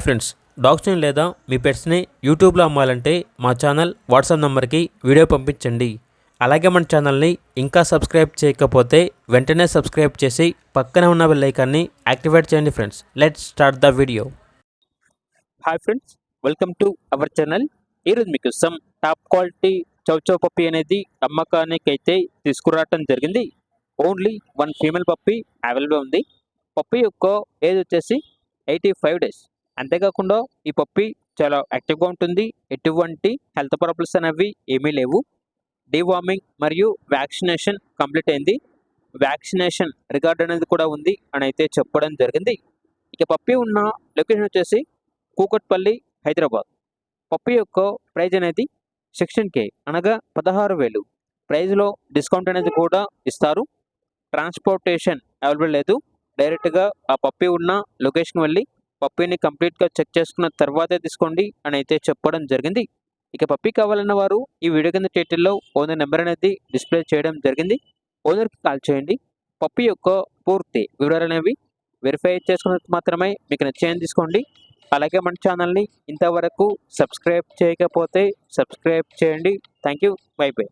Friends, డాగ్స్ని లేదా మీ పెట్స్ని యూట్యూబ్లో అమ్మాలంటే మా ఛానల్ వాట్సాప్ నెంబర్కి వీడియో పంపించండి. అలాగే మన ఛానల్ని ఇంకా సబ్స్క్రైబ్ చేయకపోతే వెంటనే సబ్స్క్రైబ్ చేసి పక్కనే ఉన్న బెల్ ఐకాన్ని యాక్టివేట్ చేయండి friends. Let's start the video. Hi friends, welcome to our channel. ఈరోజు మీకు some top quality chow chow puppy అనేది అమ్మకానికి అయితే తీసుకురావటం జరిగింది. ఓన్లీ 1 ఫీమేల్ పప్పీ అవైలబుల్ ఉంది. పప్పీ యొక్క ఏజ్ వచ్చేసి 85 డేస్. అంతేకాకుండా ఈ పప్పీ చాలా యాక్టివ్గా ఉంటుంది. ఎటువంటి హెల్త్ ప్రాబ్లమ్స్ అనేవి ఏమీ లేవు. డీవార్మింగ్ మరియు వ్యాక్సినేషన్ కంప్లీట్ అయింది. వ్యాక్సినేషన్ రికార్డ్ అనేది కూడా ఉంది అని అయితే చెప్పడం జరిగింది. ఇక పప్పీ ఉన్న లొకేషన్ వచ్చేసి కూకట్పల్లి, హైదరాబాద్. పప్పీ యొక్క ప్రైజ్ అనేది 16K అనగా 16,000. ప్రైజ్లో డిస్కౌంట్ అనేది కూడా ఇస్తారు. ట్రాన్స్పోర్టేషన్ అవైలబుల్ లేదు. డైరెక్ట్గా ఆ పప్పీ ఉన్న లొకేషన్ వెళ్ళి పప్పీని కంప్లీట్గా చెక్ చేసుకున్న తర్వాతే తీసుకోండి అని అయితే చెప్పడం జరిగింది. ఇక పప్పీ కావాలన్న వారు ఈ వీడియో కింద టైటిల్లో ఓనర్ నెంబర్ అనేది డిస్ప్లే చేయడం జరిగింది. ఓనర్కి కాల్ చేయండి. పప్పీ యొక్క పూర్తి వివరాలు అనేవి వెరిఫై చేసుకున్నట్టు మాత్రమే మీకు నచ్చేయని తీసుకోండి. అలాగే మన ఛానల్ని ఇంతవరకు సబ్స్క్రైబ్ చేయకపోతే సబ్స్క్రైబ్ చేయండి. Thank you. By by.